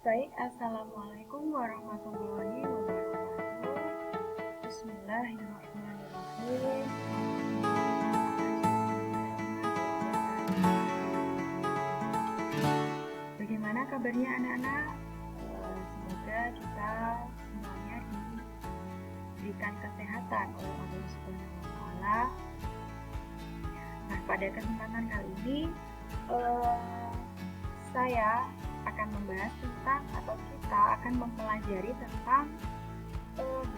Baik, Assalamualaikum warahmatullahi wabarakatuh. Bismillahirrahmanirrahim. Bagaimana kabarnya anak-anak? Semoga kita semuanya diberikan kesehatan oleh Allah Subhanahu wa Ta'ala. Nah, pada kesempatan kali ini saya akan membahas tentang, atau kita akan mempelajari tentang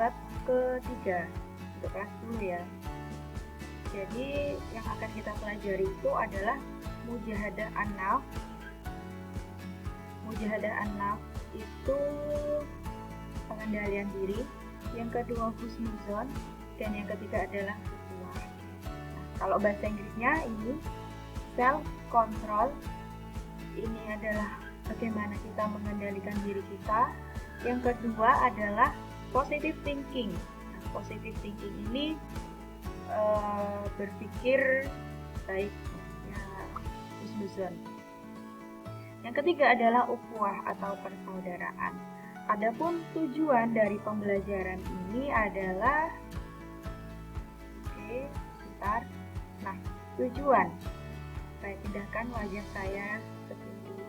bab ketiga untuk kelas 10 ya. Jadi yang akan kita pelajari itu adalah mujahadah an-nafs. Mujahadah an-nafs itu pengendalian diri, yang kedua husnuzon, dan yang ketiga adalah ukhuwah. Nah, kalau bahasa Inggrisnya ini self control. Ini adalah bagaimana kita mengendalikan diri kita. Yang kedua adalah positive thinking. Nah, positive thinking ini berpikir baik, ya, husnuzon. Yang ketiga adalah ukhuwah atau persaudaraan. Adapun tujuan dari pembelajaran ini adalah Nah, tujuan. Saya pindahkan wajah saya ke sini dulu.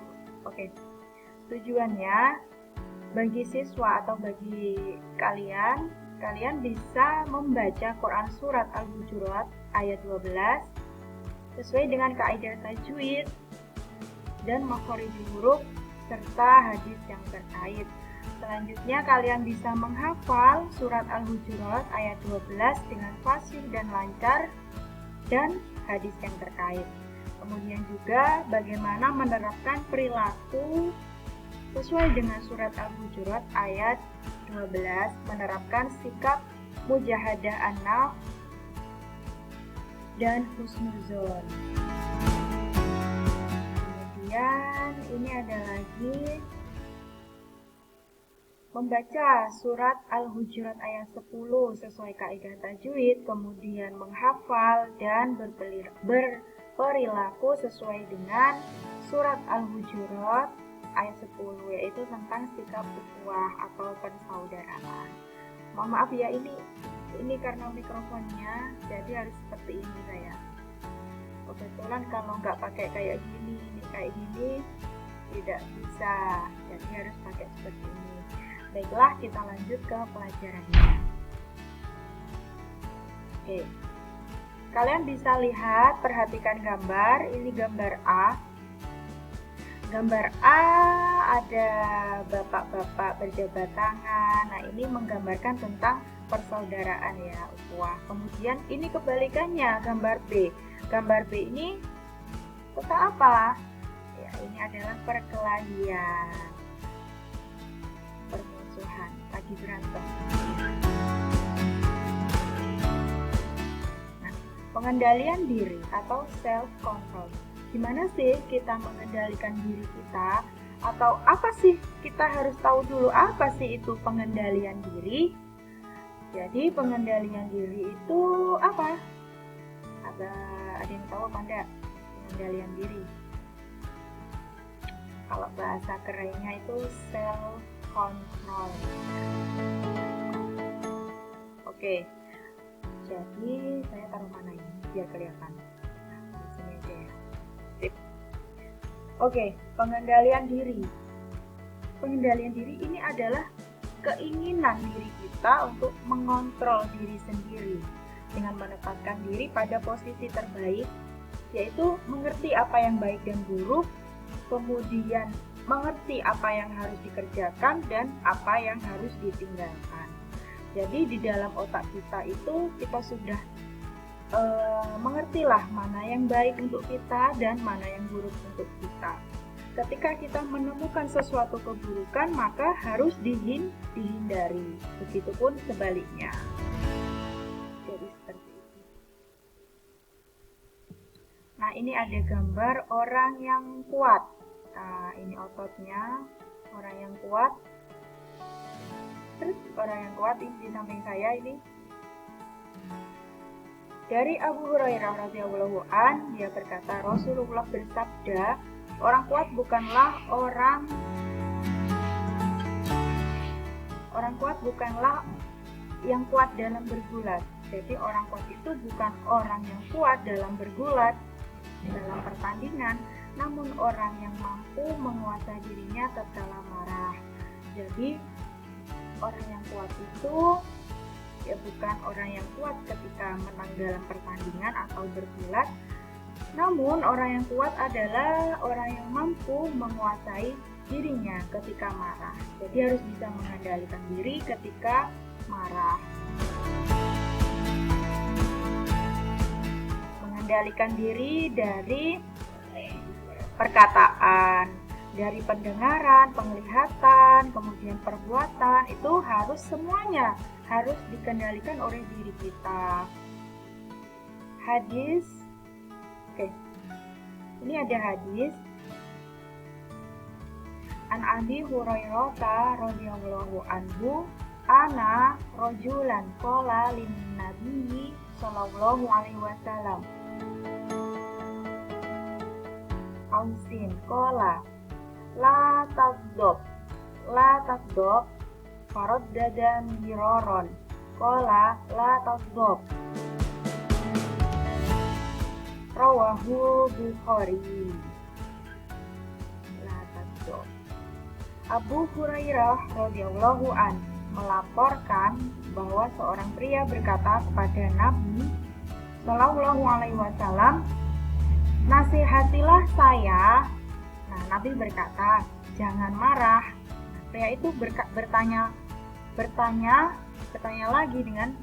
Tujuannya bagi siswa atau bagi kalian bisa membaca Quran surat Al-Hujurat ayat 12 sesuai dengan kaidah tajwid dan makhorijul huruf serta hadis yang terkait. Selanjutnya kalian bisa menghafal surat Al-Hujurat ayat 12 dengan fasih dan lancar dan hadis yang terkait. Kemudian juga bagaimana menerapkan perilaku sesuai dengan surat Al-Hujurat ayat 12, menerapkan sikap mujahadah an-nafs dan husnuzon. Kemudian ini ada lagi membaca surat Al-Hujurat ayat 10 sesuai kaidah tajwid, kemudian menghafal dan berperilaku sesuai dengan surat Al-Hujurat ayat 10, yaitu tentang sikap ukhuwah atau persaudaraan. Mohon maaf ya, ini karena mikrofonnya jadi harus seperti ini saya. Kebetulan kalau nggak pakai kayak gini tidak bisa, jadi harus pakai seperti ini. Baiklah, kita lanjut ke pelajarannya. Oke. Kalian bisa lihat, perhatikan gambar. Ini gambar A. Gambar A ada bapak-bapak berjabat tangan. Nah, ini menggambarkan tentang persaudaraan ya, ukhuwah. Kemudian ini kebalikannya, gambar B. Gambar B ini tentang apa? Ya, ini adalah perkelahian, permusuhan, lagi berantem. Nah, pengendalian diri atau self control. Gimana sih kita mengendalikan diri kita? Atau apa sih kita harus tahu dulu apa sih itu pengendalian diri? Jadi pengendalian diri itu apa? Ada yang tahu apa enggak? Pengendalian diri. Kalau bahasa kerennya itu self control. Oke. Jadi saya taruh mana ini biar kelihatan. Nah, di sini aja ya. Sip. Oke, pengendalian diri. Pengendalian diri ini adalah keinginan diri kita untuk mengontrol diri sendiri dengan menempatkan diri pada posisi terbaik, yaitu mengerti apa yang baik dan buruk, kemudian mengerti apa yang harus dikerjakan dan apa yang harus ditinggalkan. Jadi di dalam otak kita itu kita sudah mengertilah mana yang baik untuk kita dan mana yang buruk untuk kita. Ketika kita menemukan sesuatu keburukan, maka harus dihindari. Begitupun sebaliknya. Jadi seperti itu. Nah, ini ada gambar orang yang kuat. Nah, ini ototnya orang yang kuat. Terus orang yang kuat ini di samping saya ini. Dari Abu Hurairah radhiyallahu an, dia berkata, Rasulullah bersabda, orang kuat bukanlah orang Orang kuat bukanlah yang kuat dalam bergulat. Jadi orang kuat itu bukan orang yang kuat dalam bergulat dalam pertandingan, namun orang yang mampu menguasai dirinya tatkala marah. Jadi orang yang kuat itu ya bukan orang yang kuat ketika menang dalam pertandingan atau bergulat, namun orang yang kuat adalah orang yang mampu menguasai dirinya ketika marah. Jadi harus bisa mengendalikan diri ketika marah. Mengendalikan diri dari perkataan, dari pendengaran, penglihatan, kemudian perbuatan, itu harus semuanya harus dikendalikan oleh diri kita. Hadis, ini ada hadis An Abi Hurairah radhiyallahu anhu ana rajulan qala lin nabiyyi sallallahu alaihi wasallam Ausin qala la tagdob faraddadan miraron qala la tagdob rawahu Bukhari. La tagdob. Abu Hurairah radhiyallahu an melaporkan bahwa seorang pria berkata kepada Nabi Shallallahu alaihi wasallam, "Nasihatilah saya." Nah, Nabi berkata, "Jangan marah." Pria itu bertanya lagi dengan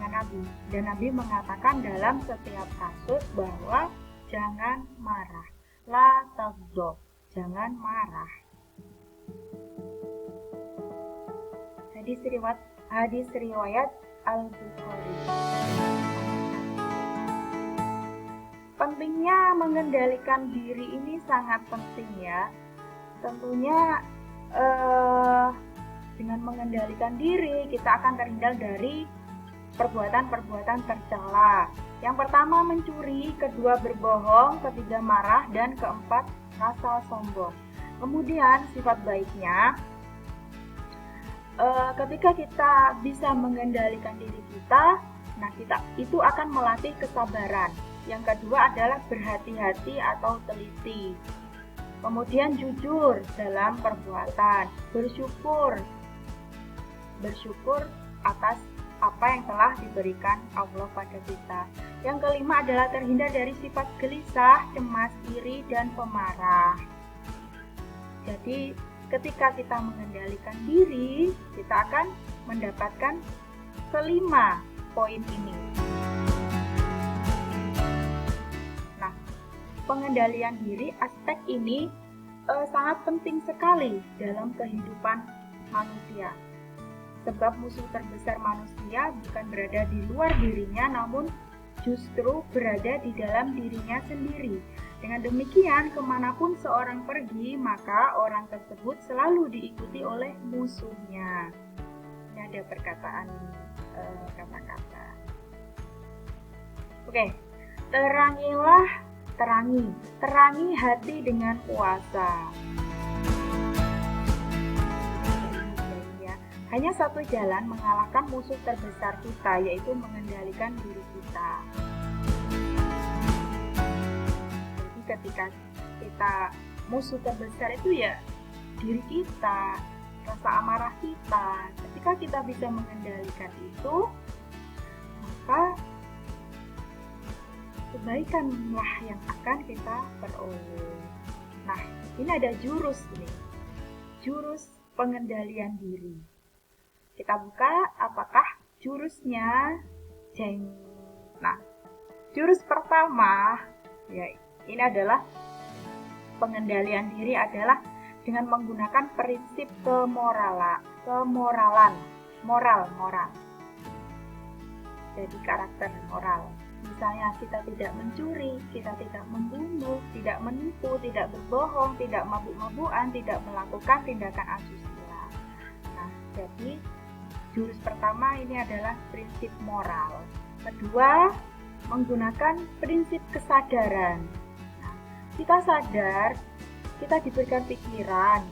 Nabi, dan Nabi mengatakan dalam setiap kasus bahwa jangan marah. La tagdob. Jangan marah. Hadis riwayat Al-Bukhari. Pentingnya mengendalikan diri ini sangat penting ya. Tentunya dengan mengendalikan diri kita akan terhindar dari perbuatan-perbuatan tercela. Yang pertama mencuri, kedua berbohong, ketiga marah, dan keempat rasa sombong. Kemudian sifat baiknya, ketika kita bisa mengendalikan diri kita, nah kita itu akan melatih kesabaran. Yang kedua adalah berhati-hati atau teliti. Kemudian jujur dalam perbuatan, bersyukur atas apa yang telah diberikan Allah pada kita. Yang kelima adalah terhindar dari sifat gelisah, cemas, iri, dan pemarah. Jadi ketika kita mengendalikan diri, kita akan mendapatkan kelima poin ini. Nah, pengendalian diri, aspek ini sangat penting sekali dalam kehidupan manusia. Sebab musuh terbesar manusia bukan berada di luar dirinya, namun justru berada di dalam dirinya sendiri. Dengan demikian, kemanapun seorang pergi, maka orang tersebut selalu diikuti oleh musuhnya. Ini ada perkataan kata-kata. Oke, terangi hati dengan puasa. Hanya satu jalan mengalahkan musuh terbesar kita, yaitu mengendalikan diri kita. Jadi ketika kita musuh terbesar itu ya diri kita, rasa amarah kita. Ketika kita bisa mengendalikan itu, maka kebaikanlah yang akan kita peroleh. Nah, ini ada jurus pengendalian diri. Kita buka apakah jurusnya. Nah, jurus pertama ya ini adalah pengendalian diri adalah dengan menggunakan prinsip moral. Jadi karakter moral. Misalnya kita tidak mencuri, kita tidak membunuh, tidak menipu, tidak berbohong, tidak mabuk-mabukan, tidak melakukan tindakan asusila. Nah, jadi jurus pertama ini adalah prinsip moral. Kedua, menggunakan prinsip kesadaran. Nah, kita sadar, kita diberikan pikiran.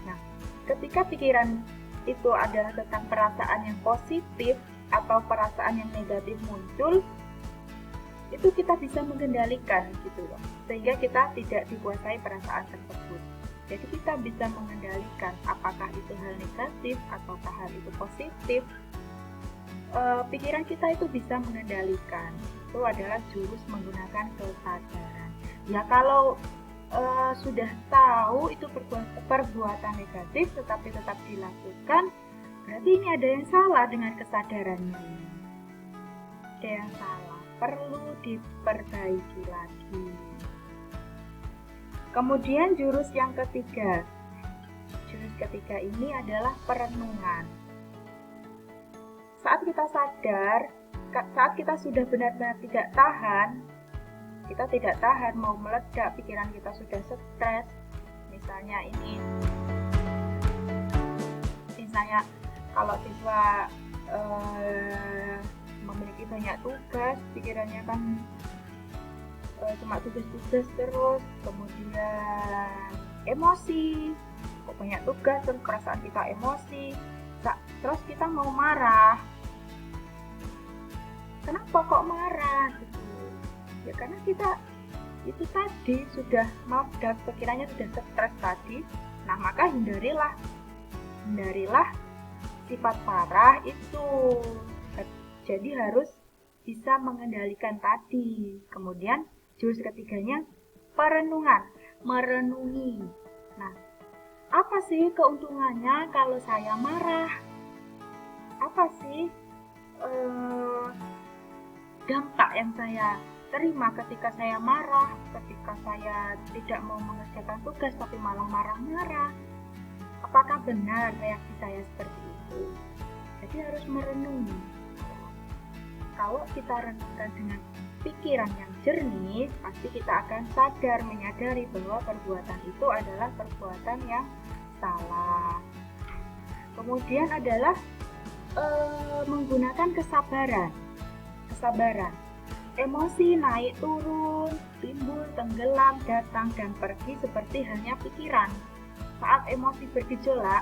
Nah, ketika pikiran itu adalah tentang perasaan yang positif atau perasaan yang negatif muncul, itu kita bisa mengendalikan gitu loh, sehingga kita tidak dikuasai perasaan tersebut. Jadi kita bisa mengendalikan apakah itu hal negatif ataukah hal itu positif. Pikiran kita itu bisa mengendalikan. Itu adalah jurus menggunakan kesadaran. Ya kalau sudah tahu itu perbuatan negatif tetapi tetap dilakukan, berarti ini ada yang salah dengan kesadarannya. Ada yang salah, perlu diperbaiki lagi. Kemudian jurus yang ketiga. Jurus ketiga ini adalah perenungan. Saat kita sadar, saat kita sudah benar-benar tidak tahan, kita tidak tahan mau meledak, pikiran kita sudah stres. Misalnya kalau siswa memiliki banyak tugas, pikirannya kan cuma tugas-tugas terus, kemudian emosi, kok banyak tugas terus perasaan kita emosi, terus kita mau marah. Kenapa kok marah gitu? Ya karena kita itu tadi sudah meledak, pikirannya sudah stres tadi. Nah maka hindarilah sifat marah itu. Jadi harus bisa mengendalikan tadi. Kemudian jurus ketiganya perenungan, merenungi. Nah, apa sih keuntungannya kalau saya marah? Apa sih dampak yang saya terima ketika saya marah, ketika saya tidak mau mengerjakan tugas tapi malah marah-marah? Apakah benar reaksi saya seperti itu? Jadi harus merenungi. Kalau kita renungkan dengan pikiran yang jernih, pasti kita akan sadar, menyadari bahwa perbuatan itu adalah perbuatan yang salah. Kemudian adalah menggunakan kesabaran. Emosi naik turun, timbul, tenggelam, datang dan pergi seperti halnya pikiran. Saat emosi bergejolak,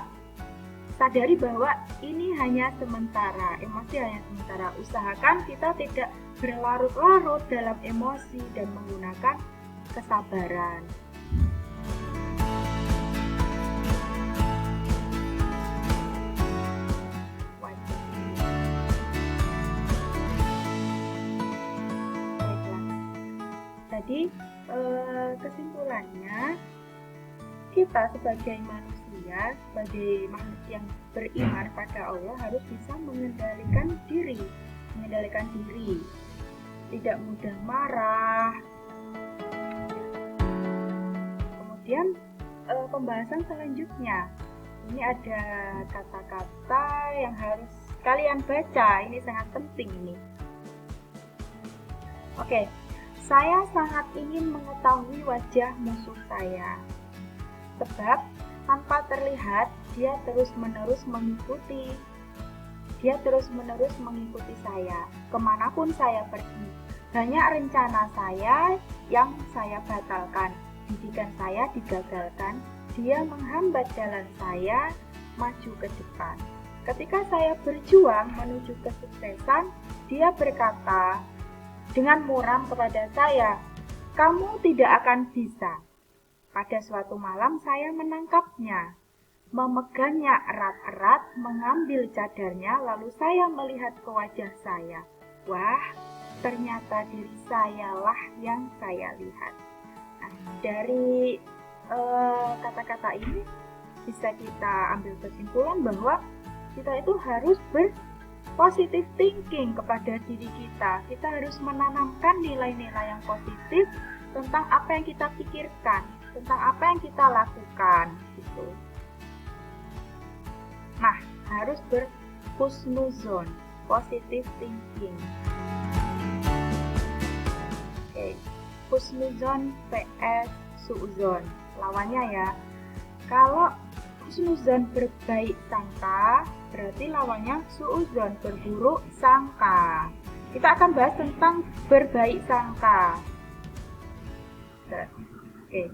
sadari bahwa ini hanya sementara, emosi hanya sementara. Usahakan kita tidak berlarut-larut dalam emosi dan menggunakan kesabaran. Jadi kesimpulannya, kita sebagai manusia, sebagai makhluk yang beriman pada Allah harus bisa mengendalikan diri, tidak mudah marah. Kemudian pembahasan selanjutnya, ini ada kata-kata yang harus kalian baca, ini sangat penting ini. Oke. Saya sangat ingin mengetahui wajah musuh saya, sebab tanpa terlihat dia terus-menerus mengikuti saya, kemanapun saya pergi. Banyak rencana saya yang saya batalkan, didikan saya digagalkan, dia menghambat jalan saya maju ke depan. Ketika saya berjuang menuju kesuksesan, dia berkata dengan muram kepada saya, "Kamu tidak akan bisa." Pada suatu malam saya menangkapnya, memegangnya erat-erat, mengambil cadarnya, lalu saya melihat ke wajah saya. Wah, ternyata diri sayalah yang saya lihat. Nah, dari kata-kata ini bisa kita ambil kesimpulan bahwa kita itu harus positive thinking kepada diri kita. Kita harus menanamkan nilai-nilai yang positif tentang apa yang kita pikirkan, tentang apa yang kita lakukan gitu. Nah, harus berhusnuzon, positive thinking. Oke. Husnuzon vs suuzon. Lawannya ya. Kalau husnuzon berbaik sangka, berarti lawannya suuzon, berburuk sangka. Kita akan bahas tentang berbaik sangka. Oke.